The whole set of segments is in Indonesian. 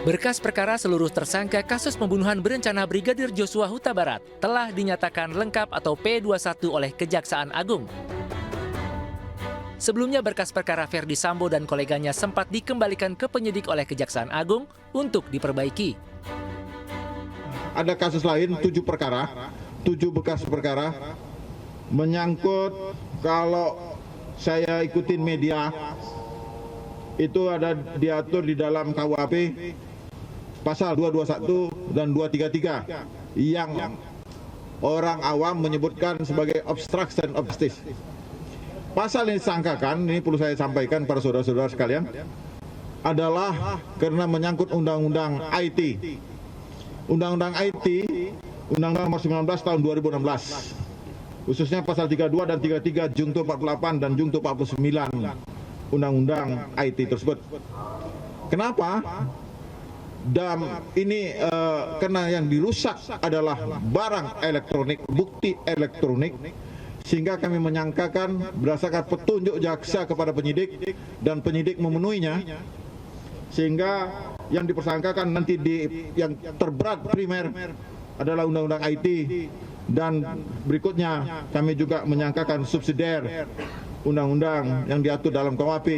Berkas perkara seluruh tersangka kasus pembunuhan berencana Brigadir Joshua Huta Barat telah dinyatakan lengkap atau P21 oleh Kejaksaan Agung. Sebelumnya berkas perkara Ferdi Sambo dan koleganya sempat dikembalikan ke penyidik oleh Kejaksaan Agung untuk diperbaiki. Ada kasus lain 7 perkara, 7 bekas perkara menyangkut kalau saya ikutin media itu ada diatur di dalam KUHP pasal 221 dan 233 yang orang awam menyebutkan sebagai obstruction of justice. Pasal yang disangkakan, ini perlu saya sampaikan para saudara-saudara sekalian, adalah karena menyangkut Undang-Undang IT. Undang-Undang IT, Undang-Undang Nomor 19 Tahun 2016, khususnya pasal 32 dan 33 Jungto 48 dan Jungto 49 Undang-Undang IT tersebut. Kenapa? Dan ini karena yang dirusak adalah barang elektronik, bukti elektronik, sehingga kami menyangkakan berdasarkan petunjuk jaksa kepada penyidik dan penyidik memenuhinya, sehingga yang dipersangkakan nanti yang terberat primer adalah Undang-Undang IT, dan berikutnya kami juga menyangkakan subsidiar undang-undang yang diatur dalam KUHP.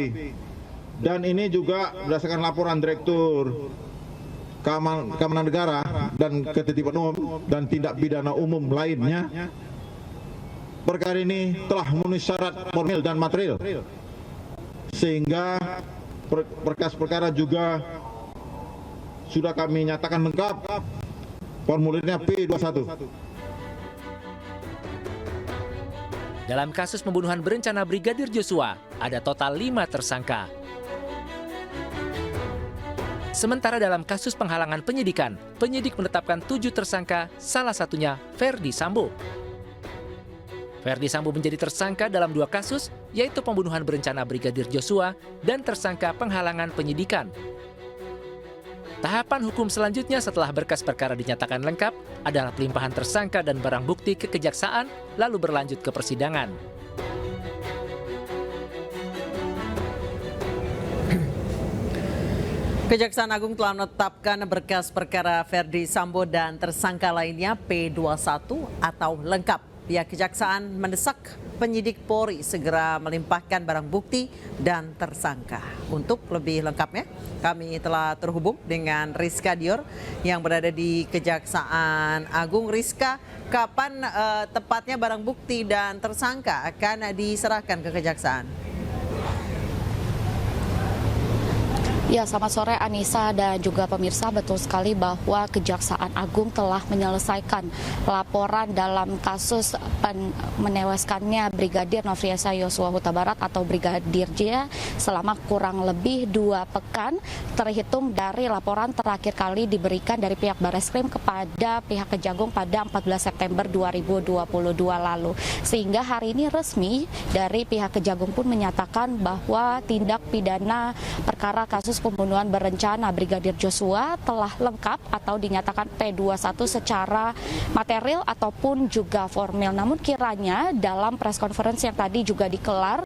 Dan ini juga berdasarkan laporan Direktur Keamanan Negara dan Ketertiban Umum dan tindak pidana umum lainnya, perkara ini telah memenuhi syarat formil dan material, sehingga berkas perkara juga sudah kami nyatakan lengkap, formulirnya P21. Dalam kasus pembunuhan berencana Brigadir Joshua, ada total 5 tersangka. Sementara dalam kasus penghalangan penyidikan, penyidik menetapkan 7 tersangka, salah satunya Ferdi Sambo. Ferdi Sambo menjadi tersangka dalam 2 kasus, yaitu pembunuhan berencana Brigadir Joshua dan tersangka penghalangan penyidikan. Tahapan hukum selanjutnya setelah berkas perkara dinyatakan lengkap adalah pelimpahan tersangka dan barang bukti ke kejaksaan, lalu berlanjut ke persidangan. Kejaksaan Agung telah menetapkan berkas perkara Ferdi Sambo dan tersangka lainnya P21 atau lengkap. Pihak kejaksaan mendesak penyidik Polri segera melimpahkan barang bukti dan tersangka. Untuk lebih lengkapnya, kami telah terhubung dengan Rizka Dior yang berada di Kejaksaan Agung. Rizka, kapan tepatnya barang bukti dan tersangka akan diserahkan ke kejaksaan? Ya, selamat sore Anissa dan juga pemirsa. Betul sekali bahwa Kejaksaan Agung telah menyelesaikan laporan dalam kasus menewaskannya Brigadir Nofriansah Yosua Huta Barat atau Brigadir J selama kurang lebih 2 pekan terhitung dari laporan terakhir kali diberikan dari pihak Barreskrim kepada pihak Kejagung pada 14 September 2022 lalu. Sehingga hari ini resmi dari pihak Kejagung pun menyatakan bahwa tindak pidana perkara kasus pembunuhan berencana Brigadir Joshua telah lengkap atau dinyatakan P21 secara material ataupun juga formil. Namun kiranya dalam press conference yang tadi juga dikelar,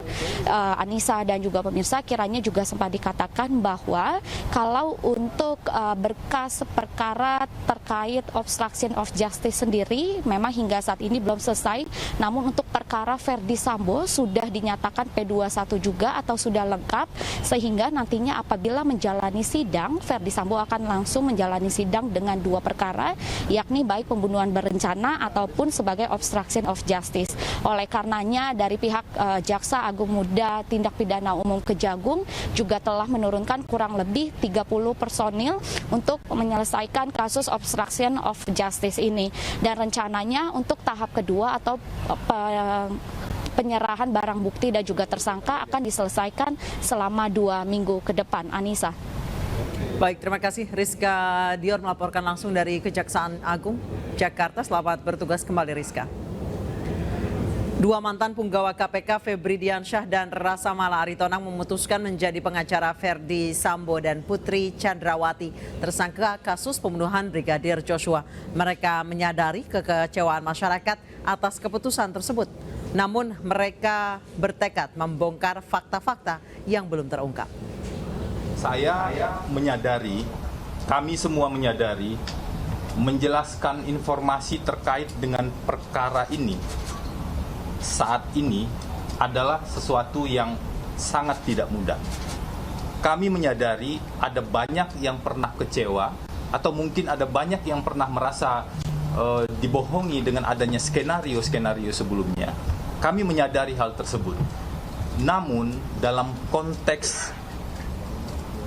Anissa dan juga pemirsa, kiranya juga sempat dikatakan bahwa kalau untuk berkas perkara terkait obstruction of justice sendiri memang hingga saat ini belum selesai. Namun untuk perkara Ferdi Sambo sudah dinyatakan P21 juga atau sudah lengkap, sehingga nantinya apabila menjalani sidang, Ferdi Sambo akan langsung menjalani sidang dengan 2 perkara, yakni baik pembunuhan berencana ataupun sebagai obstruction of justice. Oleh karenanya dari pihak Jaksa Agung Muda Tindak Pidana Umum Kejagung juga telah menurunkan kurang lebih 30 personil untuk menyelesaikan kasus obstruction of justice ini. Dan rencananya untuk tahap kedua atau penyerahan barang bukti dan juga tersangka akan diselesaikan selama 2 minggu ke depan. Anissa. Baik, terima kasih Rizka Dior melaporkan langsung dari Kejaksaan Agung Jakarta. Selamat bertugas kembali Rizka. 2 mantan punggawa KPK Febri Diansyah dan Rasa Mala Aritonang memutuskan menjadi pengacara Ferdi Sambo dan Putri Chandrawati tersangka kasus pembunuhan Brigadir Joshua. Mereka menyadari kekecewaan masyarakat atas keputusan tersebut. Namun mereka bertekad membongkar fakta-fakta yang belum terungkap. Saya menyadari kami semua menyadari menjelaskan informasi terkait dengan perkara ini saat ini adalah sesuatu yang sangat tidak mudah. Kami menyadari ada banyak yang pernah kecewa atau mungkin ada banyak yang pernah merasa dibohongi dengan adanya skenario-skenario sebelumnya. Kami menyadari hal tersebut. Namun dalam konteks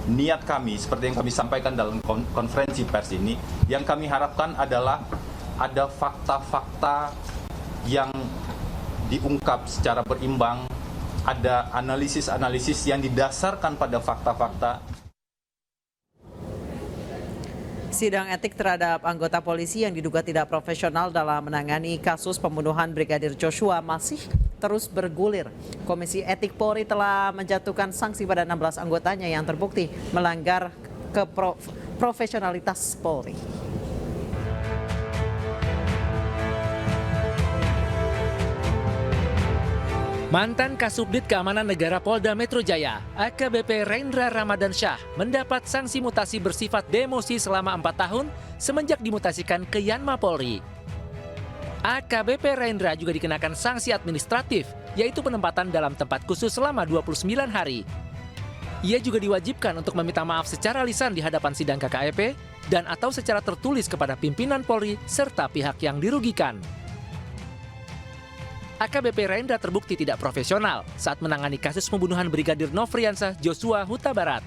niat kami, seperti yang kami sampaikan dalam konferensi pers ini, yang kami harapkan adalah ada fakta-fakta yang diungkap secara berimbang, ada analisis-analisis yang didasarkan pada fakta-fakta. Sidang etik terhadap anggota polisi yang diduga tidak profesional dalam menangani kasus pembunuhan Brigadir Joshua masih terus bergulir. Komisi Etik Polri telah menjatuhkan sanksi pada 16 anggotanya yang terbukti melanggar profesionalitas Polri. Mantan Kasubdit Keamanan Negara Polda Metro Jaya, AKBP Rendra Ramadan Syah, mendapat sanksi mutasi bersifat demosi selama 4 tahun semenjak dimutasikan ke Yanma Polri. AKBP Rendra juga dikenakan sanksi administratif, yaitu penempatan dalam tempat khusus selama 29 hari. Ia juga diwajibkan untuk meminta maaf secara lisan di hadapan sidang KKEP dan atau secara tertulis kepada pimpinan Polri serta pihak yang dirugikan. AKBP Rendra terbukti tidak profesional saat menangani kasus pembunuhan Brigadir Nofriansah Joshua Huta Barat.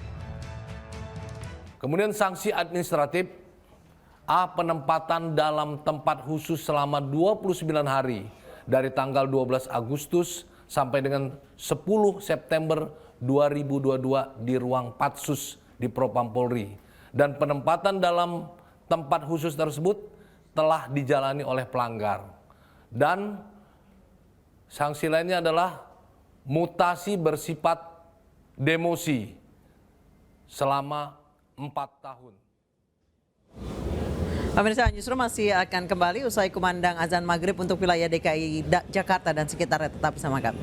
Kemudian sanksi administratif A. Penempatan dalam tempat khusus selama 29 hari dari tanggal 12 Agustus sampai dengan 10 September 2022 di ruang Patsus di Propam Polri. Dan penempatan dalam tempat khusus tersebut telah dijalani oleh pelanggar. Dan sanksi lainnya adalah mutasi bersifat demosi selama 4 tahun. Pemirsa, Newsroom masih akan kembali usai kumandang azan maghrib untuk wilayah DKI Jakarta dan sekitarnya. Tetap bersama kami.